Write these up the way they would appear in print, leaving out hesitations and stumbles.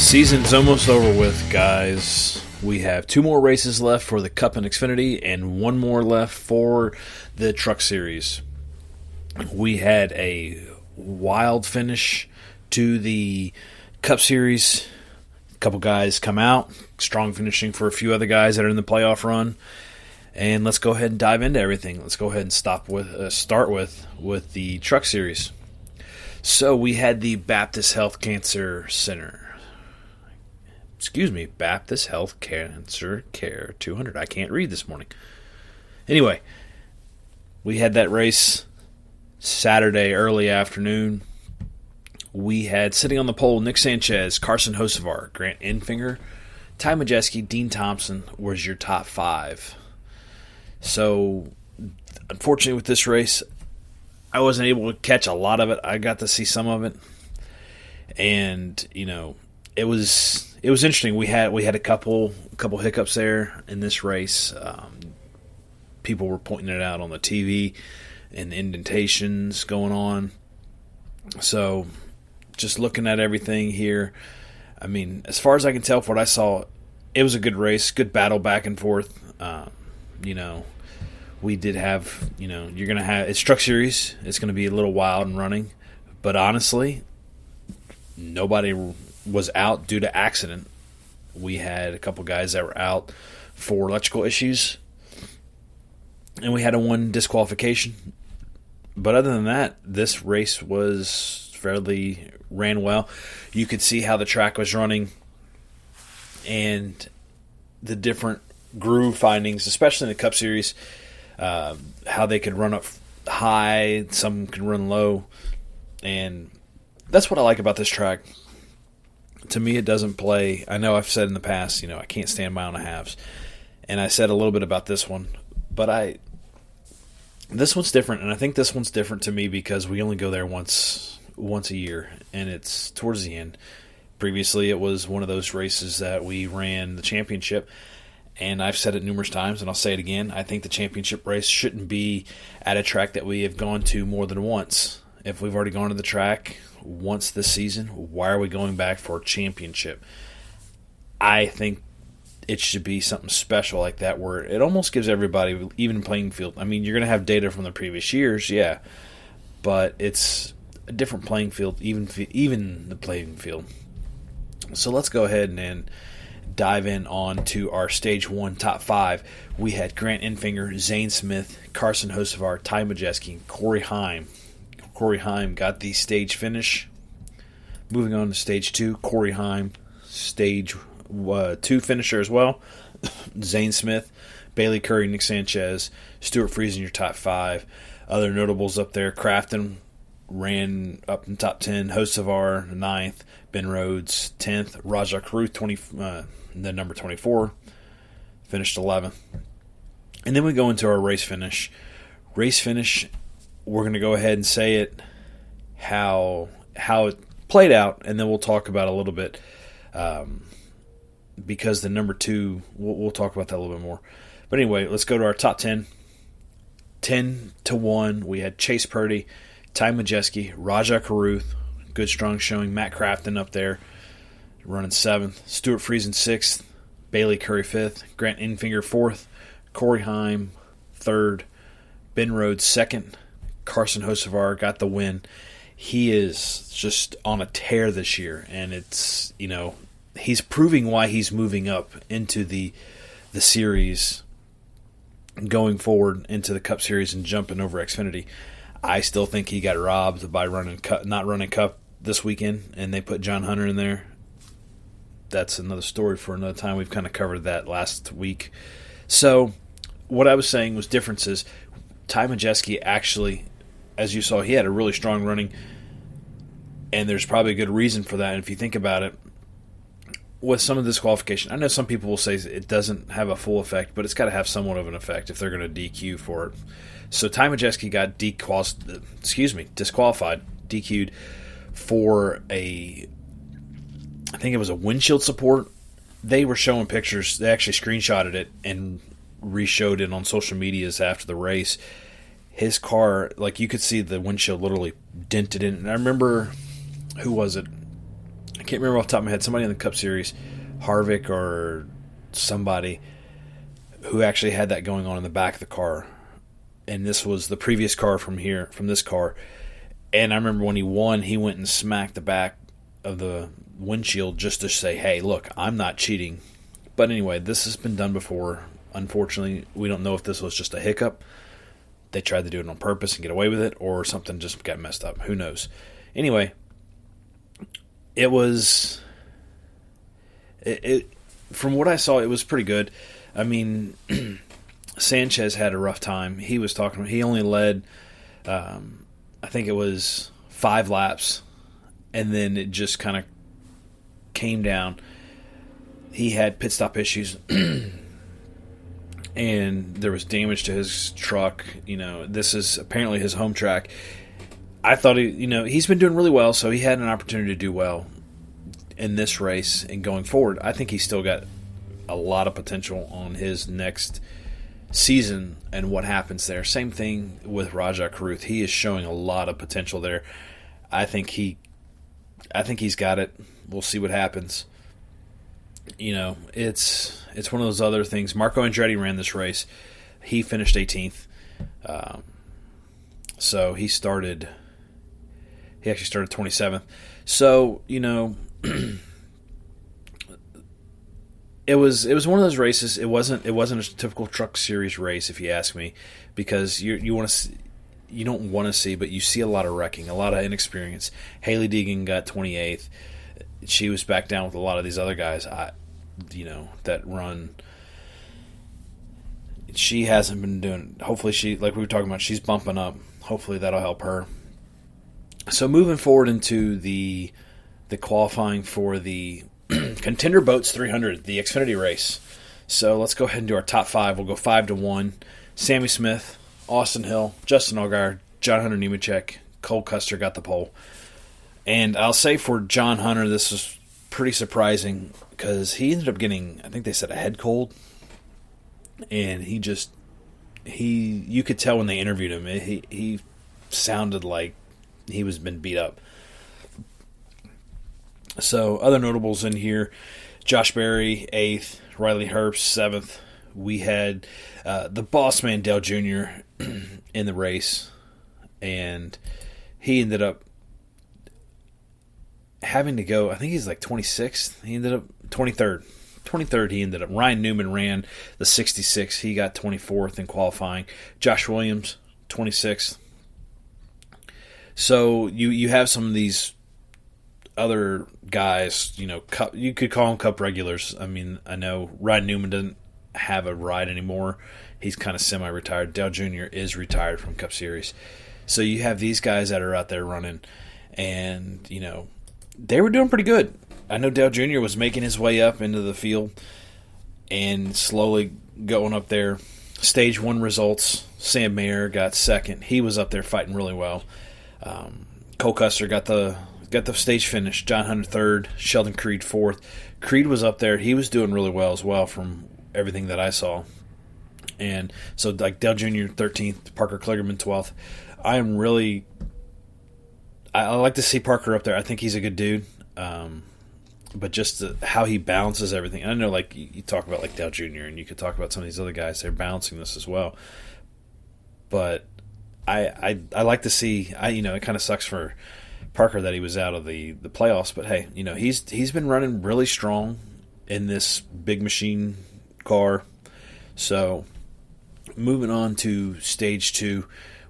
Season's almost over with, guys. We have 2 more races left for the Cup and Xfinity and 1 more left for the Truck Series. We had a wild finish to the Cup Series. A couple guys come out, strong finishing for a few other guys that are in the playoff run. And let's go ahead and dive into everything. Let's go ahead and start with the Truck Series. So we had the Baptist Health Cancer Center. Baptist Health Cancer Care 200. I can't read this morning. Anyway, we had that race Saturday early afternoon. We had, sitting on the pole, Nick Sanchez, Carson Hocevar, Grant Enfinger, Ty Majeski, Dean Thompson was your top 5. So, unfortunately with this race, I wasn't able to catch a lot of it. I got to see some of it. And, it was interesting. We had a couple hiccups there in this race. People were pointing it out on the TV and the indentations going on. So, just looking at everything here, as far as I can tell from what I saw, it was a good race, good battle back and forth. We did have, you're going to have, it's Truck Series. It's going to be a little wild and running. But honestly, nobody was out due to accident. We had a couple guys that were out for electrical issues, and we had a 1 disqualification. But other than that, this race ran well. You could see how the track was running and the different groove findings, especially in the Cup Series, how they could run up high, some could run low, and that's what I like about this track. To me, it doesn't play. I know I've said in the past, I can't stand mile and a halves, and I said a little bit about this one, but this one's different, and I think this one's different to me because we only go there once a year, and it's towards the end. Previously, it was one of those races that we ran the championship, and I've said it numerous times, and I'll say it again. I think the championship race shouldn't be at a track that we have gone to more than once. If we've already gone to the track once this season, why are we going back for a championship? I think it should be something special like that where it almost gives everybody even playing field. You're going to have data from the previous years, yeah, but it's a different playing field, even the playing field. So let's go ahead and dive in on to our Stage 1 top 5. We had Grant Enfinger, Zane Smith, Carson Hocevar, Ty Majeski, and Corey Heim. Corey Heim got the stage finish. Moving on to Stage 2, Corey Heim, Stage 2 finisher as well. Zane Smith, Bailey Curry, Nick Sanchez, Stuart Friesen, your top 5. Other notables up there, Crafton ran up in the top 10, Hocevar 9th, Ben Rhodes 10th, Rajah Caruth the number 24, finished 11th. And then we go into our race finish. We're going to go ahead and say it how it played out, and then we'll talk about it a little bit because the number 2, we'll talk about that a little bit more. But anyway, let's go to our top 10. 10-1, we had Chase Purdy, Ty Majeski, Rajah Caruth, good strong showing. Matt Crafton up there running 7th. Stuart Friesen 6th. Bailey Curry 5th. Grant Enfinger 4th. Corey Heim 3rd. Ben Rhodes 2nd. Carson Hocevar got the win. He is just on a tear this year, and it's, he's proving why he's moving up into the series going forward into the Cup Series and jumping over Xfinity. I still think he got robbed by not running Cup this weekend, and they put John Hunter in there. That's another story for another time. We've kind of covered that last week. So what I was saying was differences. Ty Majeski actually, as you saw, he had a really strong running, and there's probably a good reason for that. And if you think about it, with some of the disqualification, I know some people will say it doesn't have a full effect, but it's got to have somewhat of an effect if they're going to DQ for it. So Ty Majeski got disqualified, DQ'd for I think it was a windshield support. They were showing pictures. They actually screenshotted it and re-showed it on social medias after the race. His car, you could see the windshield literally dented in. And I remember, who was it? can't remember off the top of my head, somebody in the Cup Series, Harvick or somebody, who actually had that going on in the back of the car. And this was the previous car from this car. And I remember when he won, he went and smacked the back of the windshield just to say, hey, look, I'm not cheating. But anyway, this has been done before. Unfortunately, we don't know if this was just a hiccup. They tried to do it on purpose and get away with it, or something just got messed up. Who knows? Anyway, it was... From what I saw, it was pretty good. I mean, Sanchez had a rough time. He was talking. He only led, I think it was 5 laps, and then it just kind of came down. He had pit stop issues, and there was damage to his truck. This is apparently his home track. I thought he's been doing really well, so he had an opportunity to do well in this race and going forward. I think he's still got a lot of potential on his next season and what happens there. Same thing with Rajah Caruth. He is showing a lot of potential there. I think he's got it. We'll see what happens. It's one of those other things. Marco Andretti ran this race. He finished 18th. So he actually started 27th. So, It was one of those races. It wasn't a typical Truck Series race, if you ask me, because you don't want to see, but you see a lot of wrecking, a lot of inexperience. Hailie Deegan got 28th. She was back down with a lot of these other guys, that run. She hasn't been doing. Hopefully, like we were talking about, she's bumping up. Hopefully, that'll help her. So moving forward into the qualifying for the Contender Boats 300, the Xfinity race. So let's go ahead and do our top 5. We'll go 5-1. Sammy Smith, Austin Hill, Justin Allgaier, John Hunter Nemechek, Cole Custer got the pole. And I'll say for John Hunter, this was pretty surprising because he ended up getting, I think they said, a head cold. And you could tell when they interviewed him, he sounded like he was been beat up. So, other notables in here, Josh Berry, 8th, Riley Herbst, 7th. We had the boss man, Dale Jr., in the race, and he ended up having to go, I think he's like 26th. He ended up 23rd. 23rd he ended up. Ryan Newman ran the 66. He got 24th in qualifying. Josh Williams, 26th. So, you have some of these other guys, you could call them Cup regulars. I mean, I know Ryan Newman doesn't have a ride anymore. He's kind of semi-retired. Dale Jr. is retired from Cup Series. So you have these guys that are out there running, and, they were doing pretty good. I know Dale Jr. was making his way up into the field and slowly going up there. Stage 1 results, Sam Mayer got 2nd. He was up there fighting really well. Cole Custer got the stage finish. John Hunter 3rd, Sheldon Creed 4th. Creed was up there. He was doing really well as well from everything that I saw. And so, like, Dale Jr. 13th, Parker Kligerman 12th. I like to see Parker up there. I think he's a good dude. But just how he balances everything. And I know, like, you talk about, like, Dale Jr., and you could talk about some of these other guys. They're balancing this as well. But I like to see, it kind of sucks for Parker that he was out of the playoffs, but hey, he's been running really strong in this big machine car. So moving on to stage 2,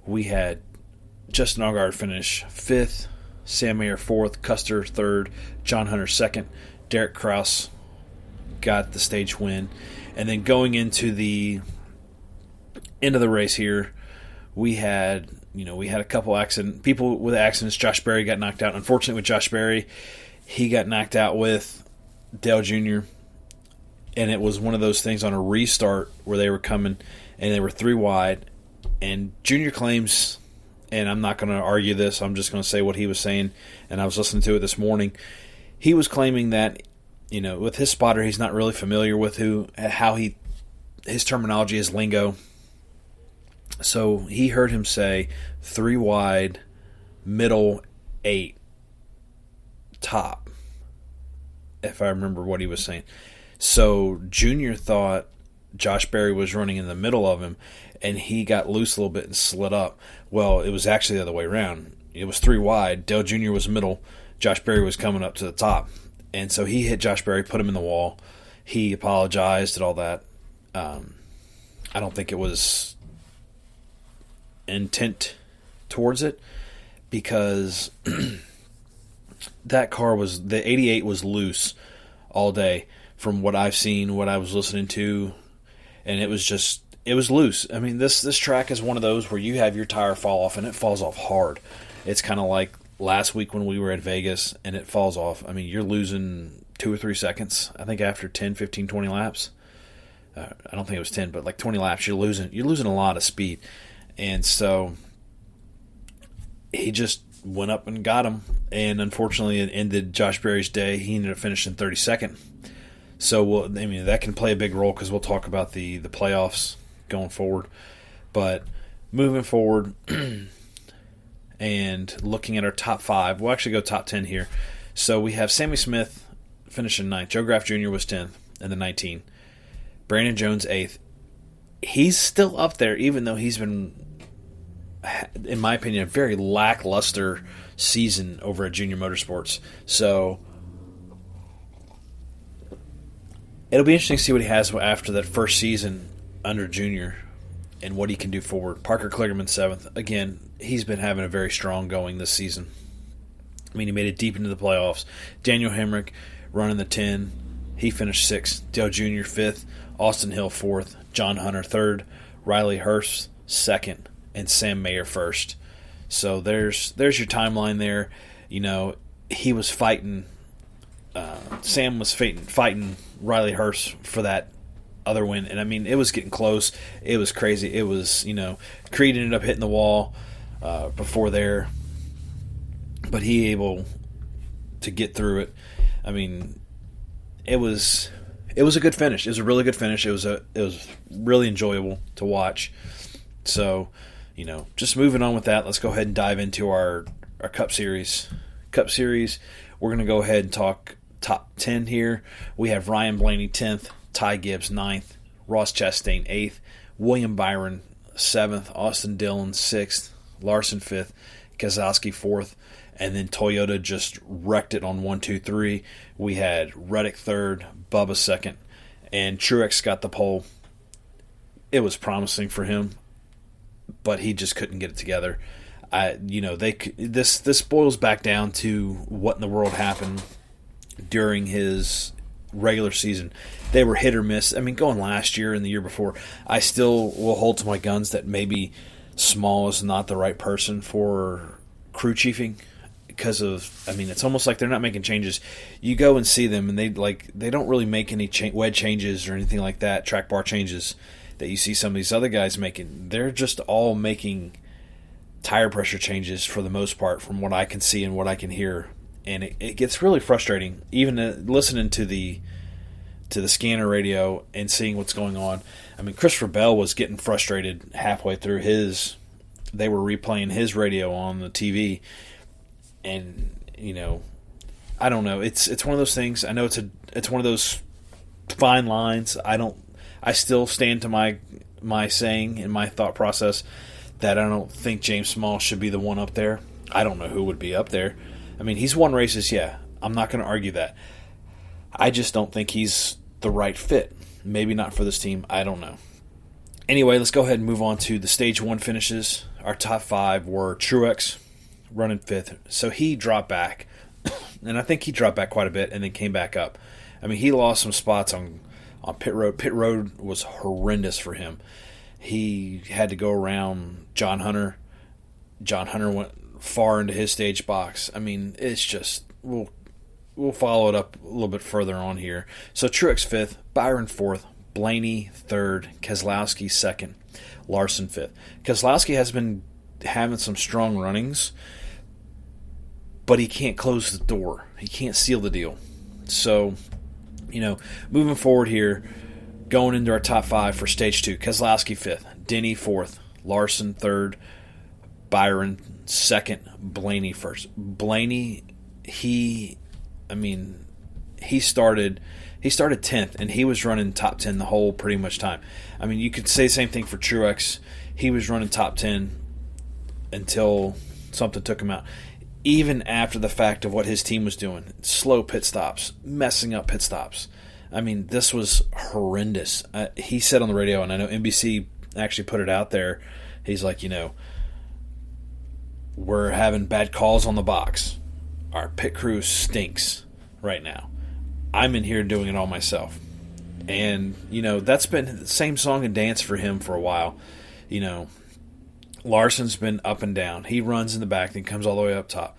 we had Justin Allgaier finish 5th, Sam Mayer 4th, Custer 3rd, John Hunter 2nd, Derek Kraus got the stage win. And then going into the end of the race here, we had a couple people with accidents. Josh Berry got knocked out. Unfortunately, with Josh Berry, he got knocked out with Dale Jr., and it was one of those things on a restart where they were coming, and they were 3 wide, and Jr. claims, and I'm not going to argue this, I'm just going to say what he was saying, and I was listening to it this morning. He was claiming that, with his spotter, he's not really familiar with his terminology, his lingo. So he heard him say 3 wide, middle, 8, top. if I remember what he was saying. So Junior thought Josh Berry was running in the middle of him, and he got loose a little bit and slid up. Well, it was actually the other way around. It was 3 wide. Dale Jr. was middle. Josh Berry was coming up to the top. And so he hit Josh Berry, put him in the wall. He apologized and all that. I don't think it was intent towards it, because that car was, the 88 was loose all day from what I've seen, what I was listening to, and it was loose. I mean, this track is one of those where you have your tire fall off, and it falls off hard. It's kind of like last week when we were at Vegas, and it falls off. I mean, you're losing 2 or 3 seconds, I think, after 10, 15, 20 laps. I don't think it was 10, but like 20 laps, you're losing a lot of speed. And so he just went up and got him, and unfortunately it ended Josh Berry's day. He ended up finishing 32nd. So, I mean, that can play a big role, because we'll talk about the playoffs going forward. But moving forward and looking at our top 5, we'll actually go top 10 here. So we have Sammy Smith finishing 9th. Joe Graf Jr. was 10th in the 19. Brandon Jones 8th. He's still up there, even though he's been, in my opinion, a very lackluster season over at Junior Motorsports. So it'll be interesting to see what he has after that first season under Junior and what he can do forward. Parker Kligerman 7th. Again, he's been having a very strong going this season. I mean, he made it deep into the playoffs. Daniel Hemrick running the 10. He finished 6th. Dale Jr. 5th. Austin Hill 4th. John Hunter 3rd. Riley Hurst 2nd. And Sam Mayer 1st. So there's your timeline there. You know, he was fighting. Sam was fighting Riley Hurst for that other win. And, I mean, it was getting close. It was crazy. It was, Creed ended up hitting the wall before there. But he able to get through it. I mean, it was a good finish. It was a really good finish. It was really enjoyable to watch. So, just moving on with that, let's go ahead and dive into our Cup Series. Cup Series, we're going to go ahead and talk top 10 here. We have Ryan Blaney 10th, Ty Gibbs 9th, Ross Chastain 8th, William Byron 7th, Austin Dillon 6th, Larson 5th, Keselowski 4th, and then Toyota just wrecked it on 1, 2, 3. We had Reddick 3rd, Bubba 2nd, and Truex got the pole. It was promising for him, but he just couldn't get it together. This boils back down to what in the world happened during his regular season. They were hit or miss. I mean, going last year and the year before, I still will hold to my guns that maybe Small is not the right person for crew chiefing. Because it's almost like they're not making changes. You go and see them, and they don't really make any wedge changes or anything like that, track bar changes that you see some of these other guys making. They're just all making tire pressure changes for the most part, from what I can see and what I can hear, and it gets really frustrating. Even listening to the scanner radio and seeing what's going on. I mean, Christopher Bell was getting frustrated halfway through his. They were replaying his radio on the TV. And, I don't know. It's one of those things. I know it's one of those fine lines. I still stand to my saying and my thought process that I don't think James Small should be the one up there. I don't know who would be up there. I mean, he's won races, yeah. I'm not going to argue that. I just don't think he's the right fit. Maybe not for this team. I don't know. Anyway, let's go ahead and move on to the Stage 1 finishes. Our top 5 were Truex, running 5th. So he dropped back, and I think he dropped back quite a bit and then came back up. I mean, he lost some spots on pit road. Pit road was horrendous for him. He had to go around John Hunter. John Hunter went far into his stage box. I mean, it's just, we'll follow it up a little bit further on here. So Truex 5th, Byron 4th, Blaney 3rd, Keselowski 2nd, Larson 5th. Keselowski has been having some strong runnings, but he can't close the door. He can't seal the deal. So, moving forward here, going into our top 5 for Stage 2, Keselowski 5th, Denny 4th, Larson 3rd, Byron 2nd, Blaney 1st. Blaney, he started 10th, and he was running top 10 the whole pretty much time. I mean, you could say the same thing for Truex. He was running top 10 until something took him out. Even after the fact of what his team was doing, slow pit stops, messing up pit stops. I mean, this was horrendous. He said on the radio, and I know NBC actually put it out there, he's like, we're having bad calls on the box. Our pit crew stinks right now. I'm in here doing it all myself. And, that's been the same song and dance for him for a while. Larson's been up and down. He runs in the back, then comes all the way up top.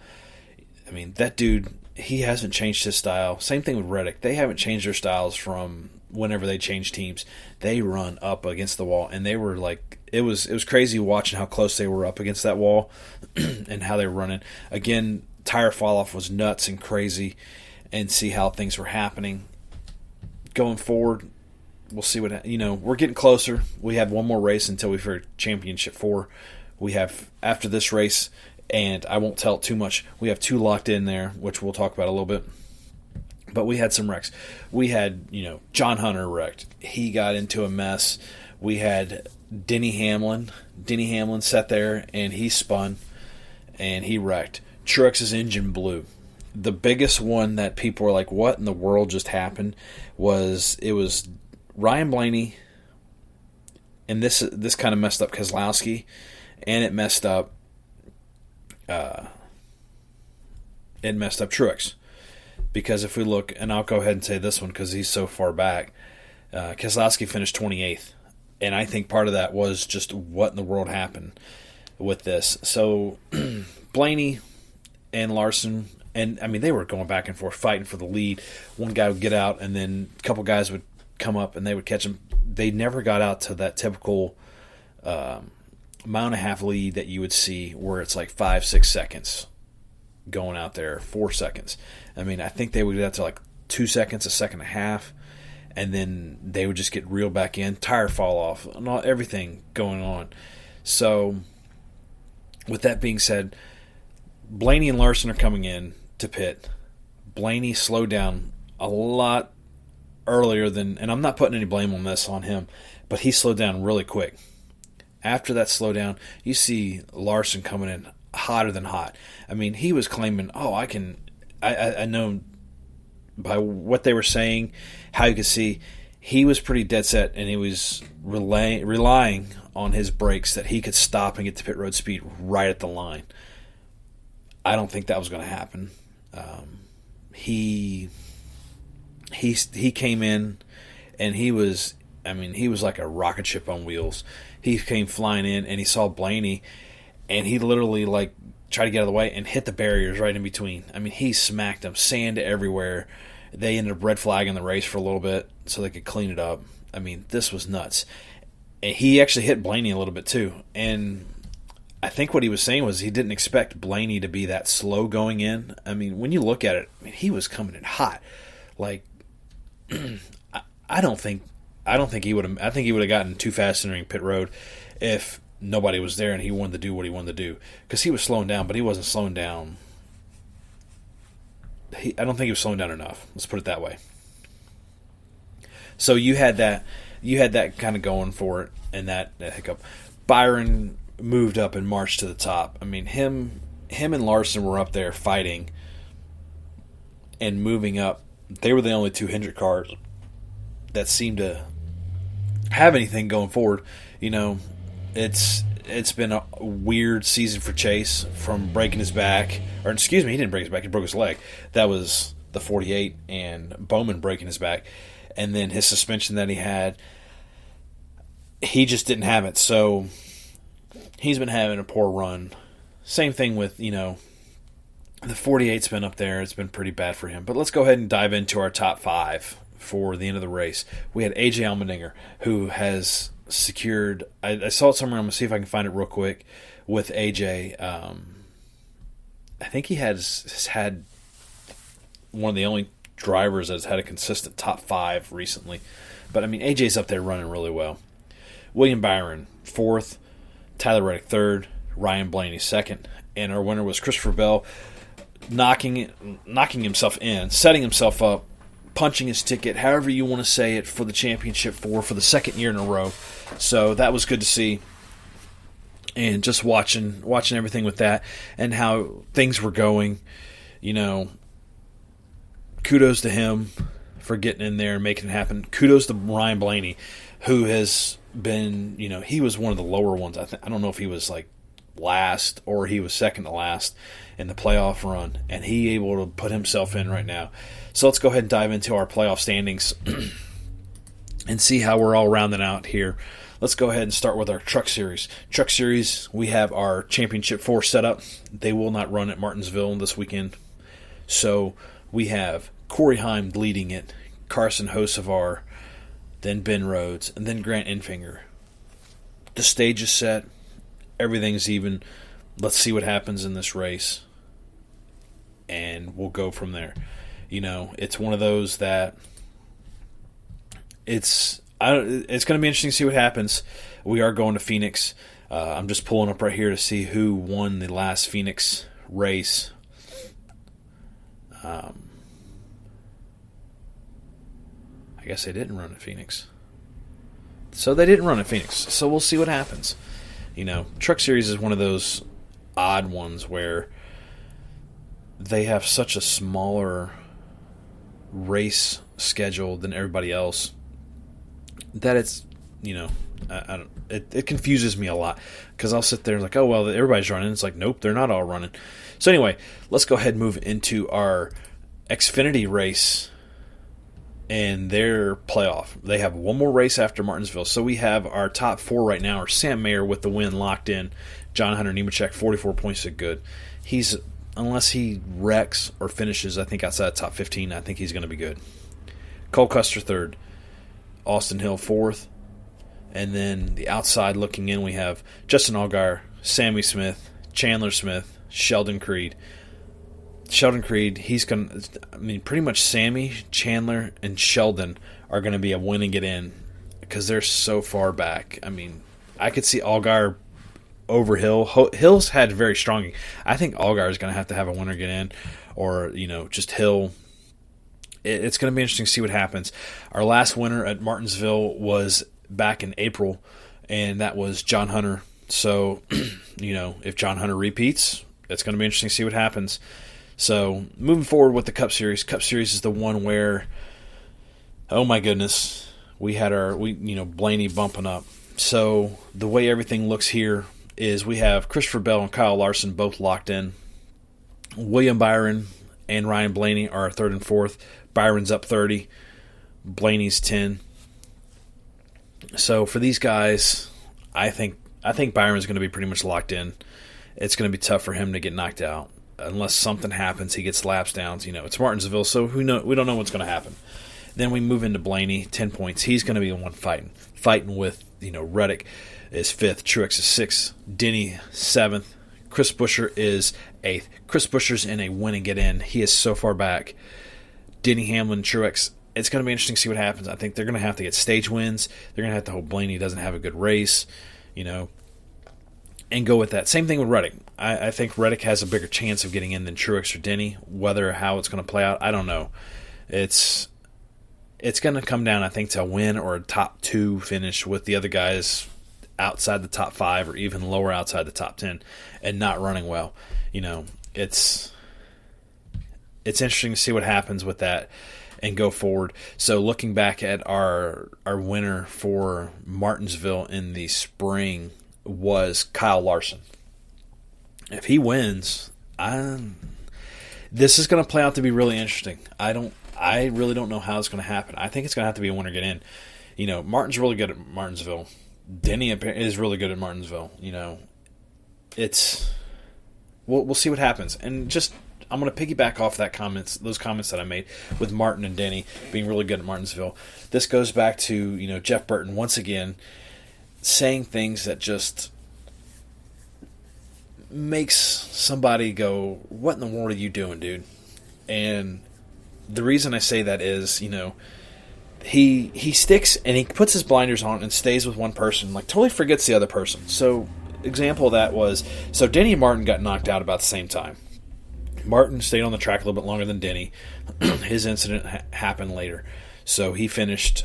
I mean, that dude, he hasn't changed his style. Same thing with Reddick. They haven't changed their styles from whenever they change teams. They run up against the wall, and they were like, it was crazy watching how close they were up against that wall and how they were running. Again, tire fall off was nuts and crazy, and see how things were happening. Going forward, we'll see what, we're getting closer. We have one more race until we for Championship 4. We have, after this race, and I won't tell it too much, we have 2 locked in there, which we'll talk about a little bit. But we had some wrecks. We had, John Hunter wrecked. He got into a mess. We had Denny Hamlin. Denny Hamlin sat there, and he spun, and he wrecked. Truex's engine blew. The biggest one that people were like, what in the world just happened, was Ryan Blaney, and this kind of messed up Keselowski, and it messed up Truex. Because if we look, and I'll go ahead and say this one because he's so far back, Keselowski finished 28th, and I think part of that was just what in the world happened with this. So Blaney and Larson, and I mean, they were going back and forth fighting for the lead. One guy would get out, and then a couple guys would come up and they would catch him. They never got out to that typical mile and a half lead that you would see where it's like 5-6 seconds going out there, 4 seconds. I mean, I think they would get out to like 2 seconds, a second and a half, and then they would just get reeled back in, tire fall off, and everything going on. So with that being said, Blaney and Larson are coming in to pit. Blaney slowed down a lot earlier than, and I'm not putting any blame on this on him, but he slowed down really quick. After that slowdown, you see Larson coming in hotter than hot. I mean, he was claiming, I know by what they were saying, how you could see, he was pretty dead set, and he was relying on his brakes that he could stop and get to pit road speed right at the line. I don't think that was going to happen. He came in, and he was like a rocket ship on wheels. He came flying in, and he saw Blaney, and he literally tried to get out of the way and hit the barriers right in between. I mean, he smacked them, sand everywhere. They ended up red flagging the race for a little bit so they could clean it up. I mean, this was nuts. And he actually hit Blaney a little bit too. And I think what he was saying was he didn't expect Blaney to be that slow going in. I mean, when you look at it, he was coming in hot. Like, I don't think he would have. I think he would have gotten too fast entering pit road if nobody was there and he wanted to do what he wanted to do, because he was slowing down, but he wasn't slowing down. I don't think he was slowing down enough. Let's put it that way. So you had that kind of going for it, and that hiccup. Byron moved up and marched to the top. I mean, him and Larson were up there fighting and moving up. They were the only 2 Hendrick cars that seemed to have anything going forward. It's been a weird season for Chase, from breaking his back, or excuse me, he didn't break his back, he broke his leg. That was the 48, and Bowman breaking his back, and then his suspension that he had, he just didn't have it. So he's been having a poor run. Same thing with, the 48's been up there. It's been pretty bad for him. But let's go ahead and dive into our top 5 for the end of the race. We had A.J. Allmendinger, who has secured, I saw it somewhere, I'm going to see if I can find it real quick, with A.J. I think he has had one of the only drivers that's had a consistent top 5 recently. But, I mean, A.J.'s up there running really well. William Byron, 4th. Tyler Reddick, 3rd. Ryan Blaney, 2nd. And our winner was Christopher Bell, knocking himself in, setting himself up punching his ticket, however you want to say it, for the championship for the second year in a row. So that was good to see. And just watching everything with that and how things were going, kudos to him for getting in there and making it happen. Kudos to Ryan Blaney, who has been, he was one of the lower ones. I don't know if he was like last or he was second to last in the playoff run, and he able to put himself in right now. So let's go ahead and dive into our playoff standings and see how we're all rounding out here. Let's go ahead and start with our Truck Series. Truck Series, we have our Championship 4 set up. They will not run at Martinsville this weekend. So we have Corey Heim leading it, Carson Hocevar, then Ben Rhodes, and then Grant Enfinger. The stage is set. Everything's even. Let's see what happens in this race. And we'll go from there. It's one of those that it's going to be interesting to see what happens. We are going to Phoenix. I'm just pulling up right here to see who won the last Phoenix race. I guess they didn't run at Phoenix. So they didn't run at Phoenix. So we'll see what happens. Truck Series is one of those odd ones where they have such a smaller race schedule than everybody else that it's, it confuses me a lot, because I'll sit there and like, oh, well, everybody's running. It's like, nope, they're not all running. So anyway, let's go ahead and move into our Xfinity race and their playoff. They have one more race after Martinsville. So we have our top 4 right now are Sam Mayer with the win locked in. John Hunter Nemechek, 44 points is good. Unless he wrecks or finishes, I think, outside top 15, I think he's going to be good. Cole Custer 3rd. Austin Hill 4th. And then the outside looking in, we have Justin Allgaier, Sammy Smith, Chandler Smith, Sheldon Creed. Sheldon Creed, pretty much Sammy, Chandler, and Sheldon are going to be a win and get in because they're so far back. I could see Allgaier over Hill. Hill's had very strong. I think Allgaier is going to have a winner get in, or, just Hill. It's going to be interesting to see what happens. Our last winner at Martinsville was back in April, and that was John Hunter. So, if John Hunter repeats, it's going to be interesting to see what happens. So, moving forward with the Cup Series. Cup Series is the one where, oh my goodness, we had Blaney bumping up. So, the way everything looks here is we have Christopher Bell and Kyle Larson both locked in. William Byron and Ryan Blaney are 3rd and 4th. Byron's up 30. Blaney's 10. So, for these guys, I think Byron's going to be pretty much locked in. It's going to be tough for him to get knocked out. Unless something happens, he gets laps down. It's Martinsville, so we don't know what's going to happen. Then we move into Blaney, 10 points. He's going to be the one fighting with Reddick is 5th, Truex is 6th, Denny 7th, Chris Buescher is 8th. Chris Buescher's in a win and get in. He is so far back. Denny Hamlin, Truex. It's going to be interesting to see what happens. I think they're going to have to get stage wins. They're going to have to hope Blaney doesn't have a good race, and go with that. Same thing with Reddick. I think Reddick has a bigger chance of getting in than Truex or Denny. How it's going to play out, I don't know. It's going to come down, I think, to a win or a top 2 finish with the other guys outside the top 5 or even lower outside the top 10 and not running well. It's interesting to see what happens with that and go forward. So looking back at our winner for Martinsville in the spring was Kyle Larson. If he wins, this is going to play out to be really interesting. I really don't know how it's going to happen. I think it's going to have to be a winner get in. Martin's really good at Martinsville. Denny is really good at Martinsville. We'll see what happens. And I'm going to piggyback off those comments that I made with Martin and Denny being really good at Martinsville. This goes back to Jeff Burton once again saying things that just makes somebody go, what in the world are you doing, dude? And the reason I say that is, he sticks and he puts his blinders on and stays with one person, totally forgets the other person. So, example of that was, Denny and Martin got knocked out about the same time. Martin stayed on the track a little bit longer than Denny. His incident happened later, so he finished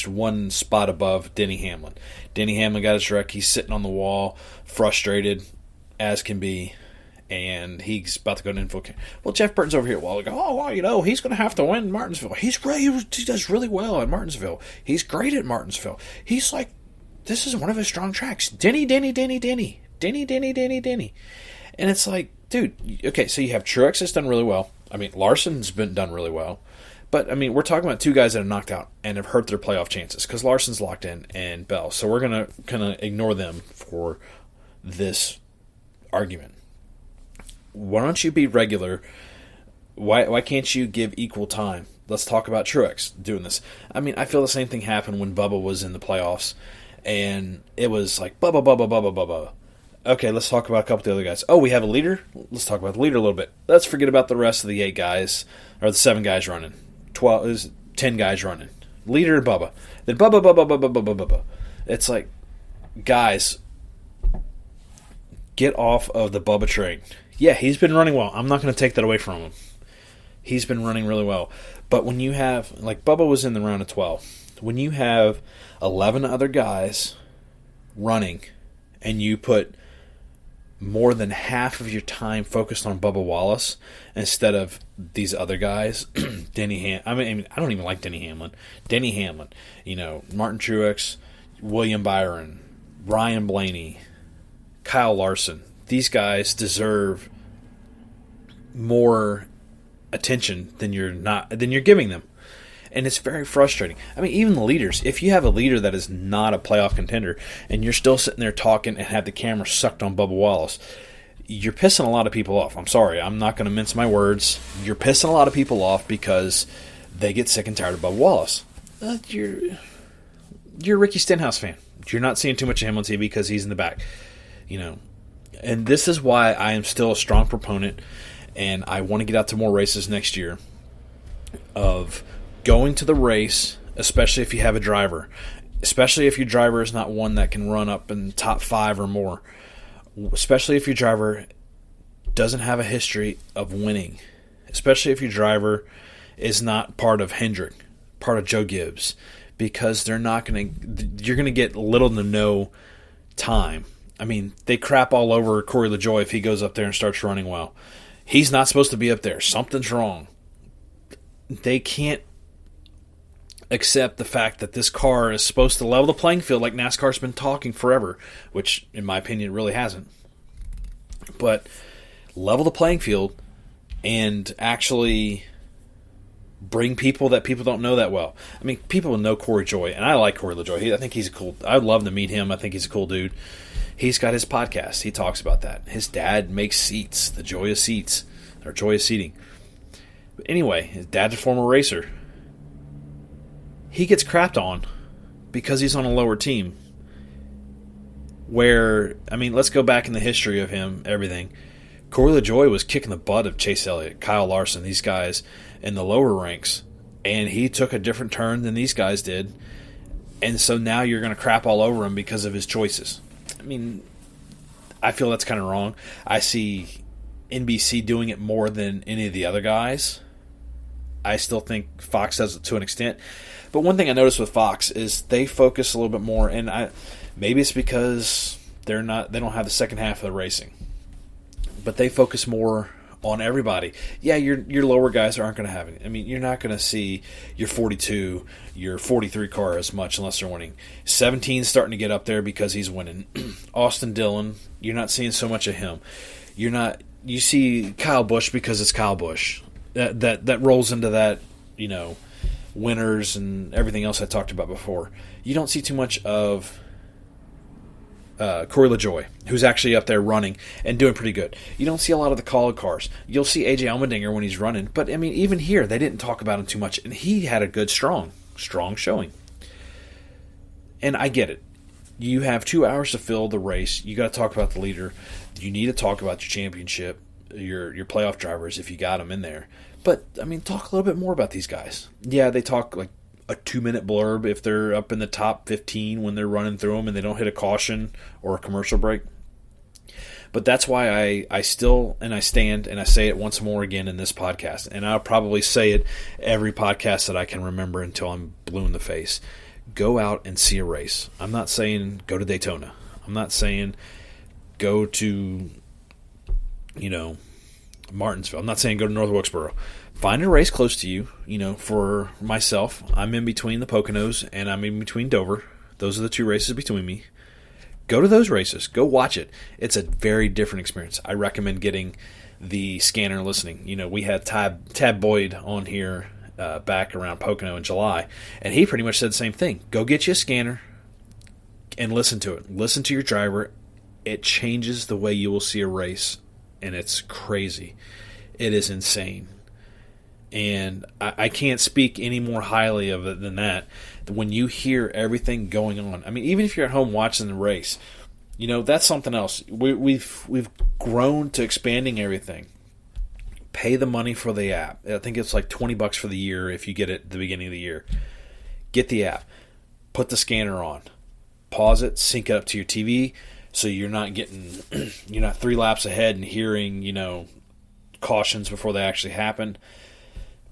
one spot above Denny Hamlin. Denny Hamlin got his wreck. He's sitting on the wall, frustrated as can be, and he's about to go to info. Well, Jeff Burton's over here. Well, he's going to have to win Martinsville. He's great. He does really well at Martinsville. He's great at Martinsville. He's like, this is one of his strong tracks. Denny. And it's like, dude, okay, so you have Truex that's done really well. I mean, Larson's been done really well. But, I mean, we're talking about two guys that have knocked out and have hurt their playoff chances because Larson's locked in and Bell. So we're going to kind of ignore them for this argument. Why don't you be regular? Why can't you give equal time? Let's talk about Truex doing this. I mean, I feel the same thing happened when Bubba was in the playoffs. And it was like, Bubba. Okay, let's talk about a couple of the other guys. Oh, we have a leader? Let's talk about the leader a little bit. Let's forget about the rest of the 8 guys, or the 7 guys running. 10 guys running. Leader and Bubba. Then Bubba. It's like, guys, get off of the Bubba train. Yeah, he's been running well. I'm not going to take that away from him. He's been running really well. But when you have, like Bubba was in the round of 12. When you have 11 other guys running and you put more than half of your time focused on Bubba Wallace instead of these other guys, I don't even like Denny Hamlin. Denny Hamlin, Martin Truex, William Byron, Ryan Blaney, Kyle Larson. These guys deserve more attention than you're giving them. And it's very frustrating. I mean, even the leaders. If you have a leader that is not a playoff contender and you're still sitting there talking and have the camera sucked on Bubba Wallace, you're pissing a lot of people off. I'm sorry. I'm not going to mince my words. You're pissing a lot of people off because they get sick and tired of Bubba Wallace. You're a Ricky Stenhouse fan. You're not seeing too much of him on TV because he's in the back. And this is why I am still a strong proponent, and I want to get out to more races next year, of going to the race, especially if you have a driver, especially if your driver is not one that can run up in top 5 or more, especially if your driver doesn't have a history of winning, especially if your driver is not part of Hendrick, part of Joe Gibbs, because you're going to get little to no time. I mean, they crap all over Corey LaJoie if he goes up there and starts running well. He's not supposed to be up there. Something's wrong. They can't accept the fact that this car is supposed to level the playing field like NASCAR's been talking forever, which, in my opinion, it really hasn't. But level the playing field and actually bring people that people don't know that well. I mean, people know Corey LaJoie, and I like Corey LaJoie. I think he's I'd love to meet him. I think he's a cool dude. He's got his podcast. He talks about that. His dad makes seats, the Joy of Seats, or Joy of Seating. But anyway, his dad's a former racer. He gets crapped on because he's on a lower team. Where, I mean, let's go back in the history of him, everything. Corey LaJoie was kicking the butt of Chase Elliott, Kyle Larson, these guys in the lower ranks. And he took a different turn than these guys did. And so now you're going to crap all over him because of his choices. I mean, I feel that's kind of wrong. I see NBC doing it more than any of the other guys. I still think Fox does it to an extent. But one thing I noticed with Fox is they focus a little bit more, and maybe it's because they don't have the second half of the racing. But they focus more on everybody. Yeah, your lower guys aren't going to have it. I mean, you're not going to see your 42, your 43 car as much unless they're winning. 17's starting to get up there because he's winning. Austin Dillon, you're not seeing so much of him. You see Kyle Busch because it's Kyle Busch. That rolls into that, winners and everything else I talked about before. You don't see too much of Corey LaJoie, who's actually up there running and doing pretty good. You don't see a lot of the call cars. You'll see AJ Allmendinger when he's running, but I mean, even here they didn't talk about him too much, and he had a good, strong showing. And I get it. You have 2 hours to fill the race. You got to talk about the leader. You need to talk about your championship, your playoff drivers if you got them in there. But I mean, talk a little bit more about these guys. Yeah, they talk like a 2-minute blurb if they're up in the top 15 when they're running through them and they don't hit a caution or a commercial break. But that's why I still, and I stand, and I say it once more again in this podcast, and I'll probably say it every podcast that I can remember until I'm blue in the face. Go out and see a race. I'm not saying go to Daytona. I'm not saying go to, Martinsville. I'm not saying go to North Wilkesboro. Find a race close to you. For myself, I'm in between the Poconos and I'm in between Dover. Those are the two races between me. Go to those races. Go watch it. It's a very different experience. I recommend getting the scanner and listening. We had Tab Boyd on here back around Pocono in July, and he pretty much said the same thing. Go get you a scanner and listen to it. Listen to your driver. It changes the way you will see a race, and it's crazy. It is insane. And I can't speak any more highly of it than that. When you hear everything going on, I mean, even if you're at home watching the race, that's something else. We've grown to expanding everything. Pay the money for the app. I think it's like $20 for the year if you get it at the beginning of the year. Get the app. Put the scanner on. Pause it. Sync it up to your TV so you're not you're not 3 laps ahead and hearing, cautions before they actually happen.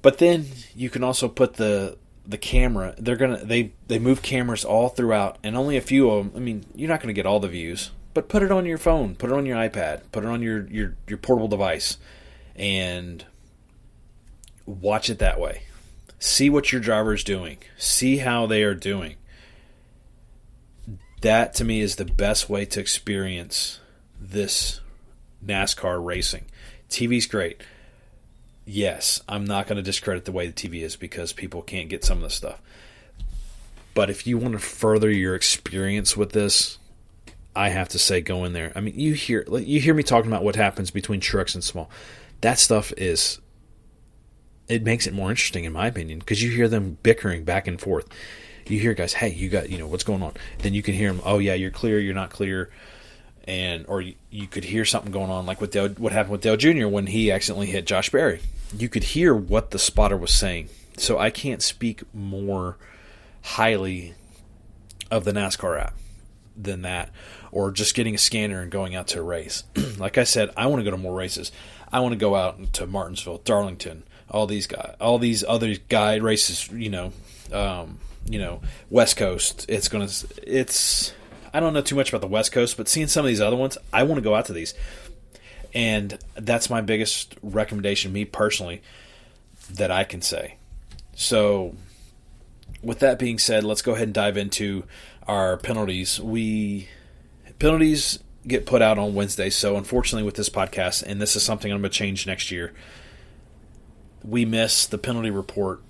But then you can also put the camera. They move cameras all throughout, and only a few of them. I mean, you're not going to get all the views, but put it on your phone, put it on your iPad, put it on your portable device, and watch it that way. See what your driver's doing. See how they are doing. That to me is the best way to experience this NASCAR racing. TV's great. Yes, I'm not going to discredit the way the TV is because people can't get some of the stuff. But if you want to further your experience with this, I have to say go in there. I mean, you hear me talking about what happens between Truex and Small. That stuff it makes it more interesting in my opinion because you hear them bickering back and forth. You hear guys, hey, you got, what's going on? Then you can hear them, oh yeah, you're clear, you're not clear. Or you could hear something going on, like what happened with Dale Jr. when he accidentally hit Josh Berry. You could hear what the spotter was saying. So I can't speak more highly of the NASCAR app than that, or just getting a scanner and going out to a race. Like I said, I want to go to more races. I want to go out to Martinsville, Darlington, all these other races. West Coast. I don't know too much about the West Coast, but seeing some of these other ones, I want to go out to these. And that's my biggest recommendation, me personally, that I can say. So, with that being said, let's go ahead and dive into our penalties. Penalties get put out on Wednesday, so unfortunately with this podcast, and this is something I'm going to change next year, we miss the penalty report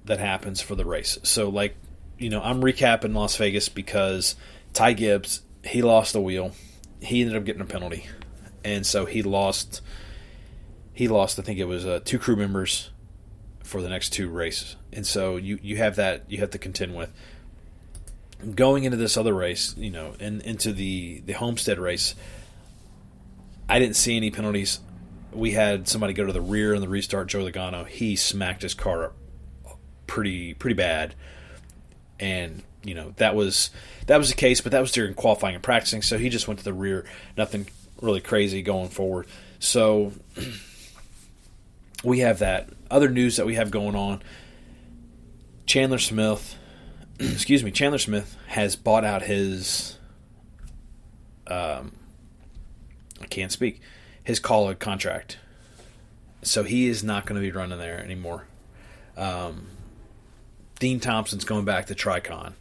that happens for the race. So, I'm recapping Las Vegas because Ty Gibbs, he lost the wheel. He ended up getting a penalty. And so he lost, I think it was 2 crew members for the next 2 races. And so you have that you have to contend with. Going into this other race, and into the Homestead race, I didn't see any penalties. We had somebody go to the rear in the restart, Joe Logano. He smacked his car up pretty bad. And that was the case, but that was during qualifying and practicing, so he just went to the rear. Nothing really crazy going forward. So we have that. Other news that we have going on, Chandler Smith has bought out his his college contract. So he is not going to be running there anymore. Dean Thompson's going back to Tricon.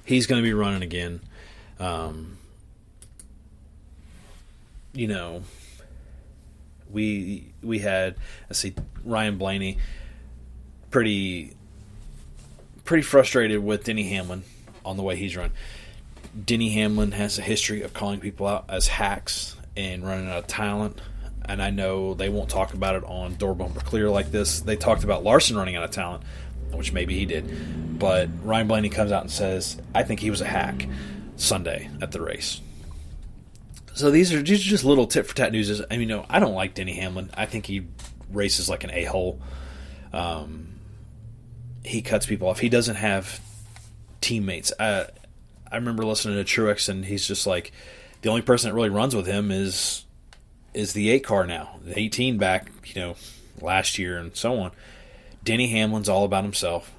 He's going to be running again. We had, Ryan Blaney, pretty frustrated with Denny Hamlin on the way he's run. Denny Hamlin has a history of calling people out as hacks and running out of talent. And I know they won't talk about it on Door Bumper Clear like this. They talked about Larson running out of talent, which maybe he did. But Ryan Blaney comes out and says, I think he was a hack Sunday at the race. So these are just little tit-for-tat news. I mean, I don't like Denny Hamlin. I think he races like an a-hole. He cuts people off. He doesn't have teammates. I remember listening to Truex, and he's just like, The only person that really runs with him is the 8 car now, the 18 back, last year and so on. Denny Hamlin's all about himself.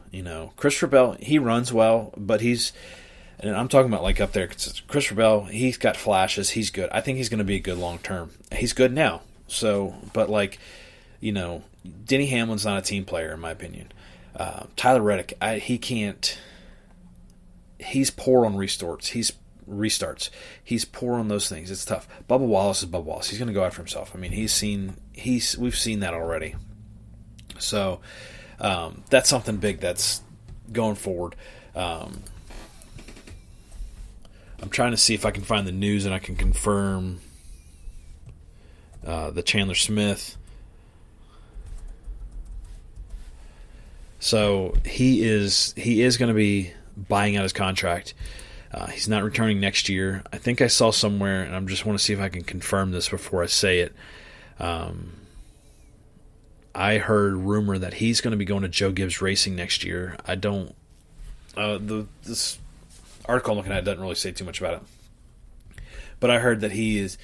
Christopher Bell, he runs well, but and I'm talking about like up there. Christopher Bell, he's got flashes. He's good. I think he's going to be good long term. He's good now. So, but Denny Hamlin's not a team player in my opinion. Tyler Reddick, he can't. He's poor on restarts. He's poor on those things. It's tough. Bubba Wallace is Bubba Wallace. He's going to go after himself. I mean, we've seen that already. So that's something big that's going forward. I'm trying to see if I can find the news and I can confirm the Chandler Smith. So he is going to be buying out his contract. He's not returning next year. I think I saw somewhere, and I just want to see if I can confirm this before I say it. I heard rumor that he's going to be going to Joe Gibbs Racing next year. I don't. This article I'm looking at doesn't really say too much about it, but I heard that he is.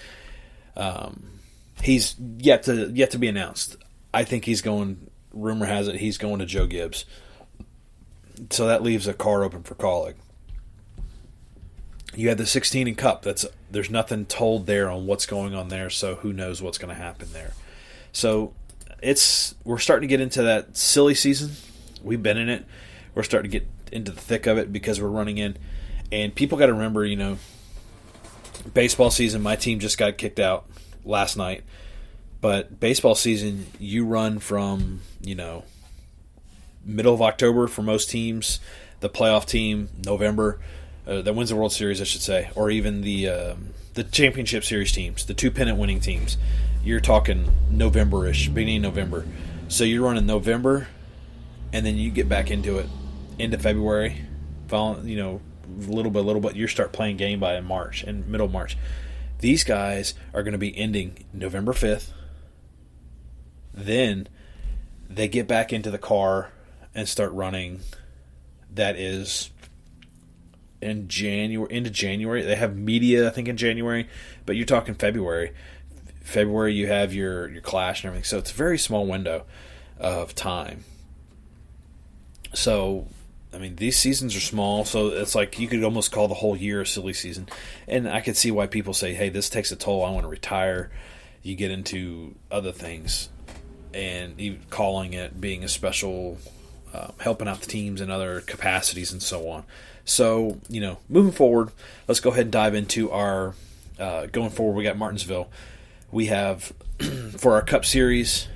He's yet to be announced. I think he's going. Rumor has it he's going to Joe Gibbs. So that leaves a car open for Kaulig. You had the 16 in Cup. There's nothing told there on what's going on there, so who knows what's going to happen there. So we're starting to get into that silly season. We've been in it. We're starting to get into the thick of it because we're running in. And people got to remember, baseball season, my team just got kicked out last night. But baseball season, you run from, middle of October for most teams, the playoff team, November, that wins the World Series, I should say, or even the championship series teams, the 2 pennant winning teams. You're talking November-ish, beginning of November. So you're running November, and then you get back into it into February, little bit. You start playing game by March and middle of March. These guys are going to be ending November 5th. Then they get back into the car and start running. That is in January, into January. They have media, I think, in January, but you're talking February. February, you have your clash and everything. So it's a very small window of time. So, I mean, these seasons are small, so it's like you could almost call the whole year a silly season. And I could see why people say, hey, this takes a toll. I want to retire. You get into other things. And even calling it being a special, helping out the teams in other capacities and so on. So, moving forward, let's go ahead and dive into our, going forward, we got Martinsville. We have, for our Cup Series,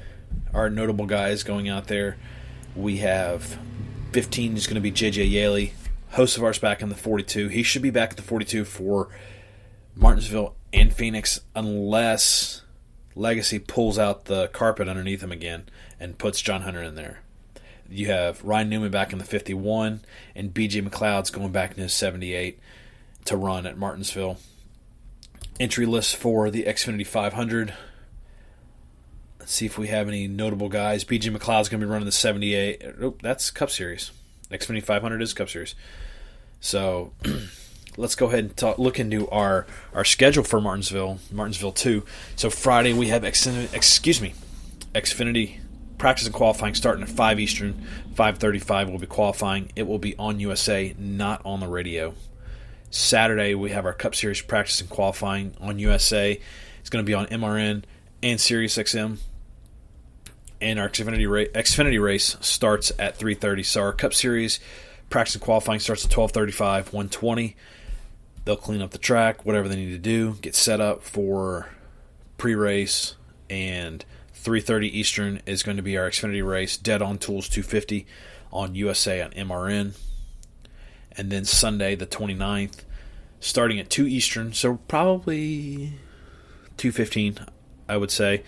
our notable guys going out there, we have 15 is going to be J.J. Yaley, host of ours back in the 42. He should be back at the 42 for Martinsville and Phoenix unless Legacy pulls out the carpet underneath him again and puts John Hunter in there. You have Ryan Newman back in the 51 and B.J. McLeod's going back in his 78 to run at Martinsville. Entry list for the Xfinity 500. Let's see if we have any notable guys. B.J. McLeod's going to be running the 78. Oh, that's Cup Series. Xfinity 500 is Cup Series. So let's go ahead and look into our schedule for Martinsville 2. So Friday we have Xfinity practice and qualifying starting at 5 Eastern. 5:35 will be qualifying. It will be on USA, not on the radio. Saturday we have our Cup Series practice and qualifying on USA. It's going to be on MRN and SiriusXM. And our Xfinity race starts at 3:30. So our Cup Series practice and qualifying starts at 12:35, 1:20. They'll clean up the track, whatever they need to do, get set up for pre-race, and 3:30 Eastern is going to be our Xfinity race, Dead On Tools 250 on USA on MRN. And then Sunday, the 29th, starting at 2 Eastern, so probably 2:15, I would say,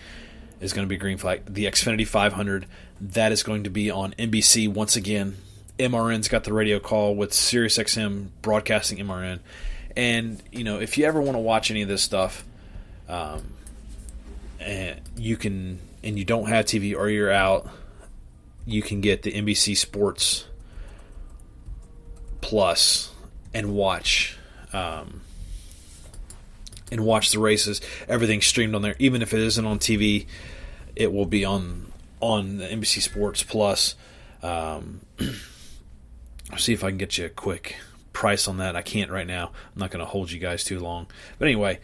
is going to be green flag. The Xfinity 500, that is going to be on NBC once again. MRN's got the radio call with SiriusXM broadcasting MRN. And, if you ever want to watch any of this stuff, and you don't have TV or you're out, you can get the NBC Sports Plus and watch and watch the races. Everything's streamed on there. Even if it isn't on TV, it will be on the NBC Sports Plus. I'll see if I can get you a quick price on that. I can't right now. I'm not going to hold you guys too long. But anyway,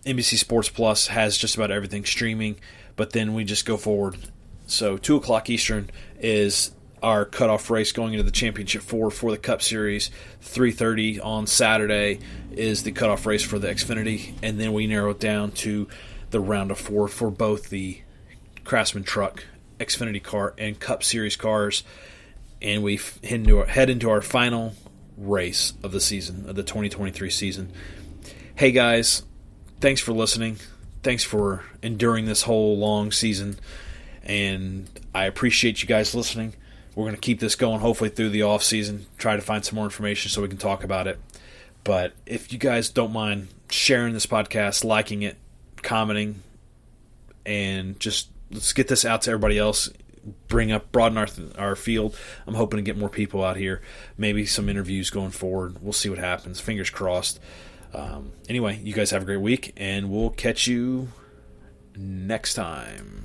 NBC Sports Plus has just about everything streaming, but then we just go forward. So 2 o'clock Eastern is our cutoff race going into the Championship 4 for the Cup Series. 3:30 on Saturday is the cutoff race for the Xfinity, and then we narrow it down to the round of 4 for both the Craftsman Truck, Xfinity car, and Cup Series cars, and we head into our final race of the season, of the 2023 season. Hey guys, thanks for listening. Thanks for enduring this whole long season, and I appreciate you guys listening. We're going to keep this going hopefully through the off season, try to find some more information so we can talk about it. But if you guys don't mind sharing this podcast, liking it, commenting, and just let's get this out to everybody else, broaden our field. I'm hoping to get more people out here, maybe some interviews going forward. We'll see what happens. Fingers crossed. Anyway, you guys have a great week, and we'll catch you next time.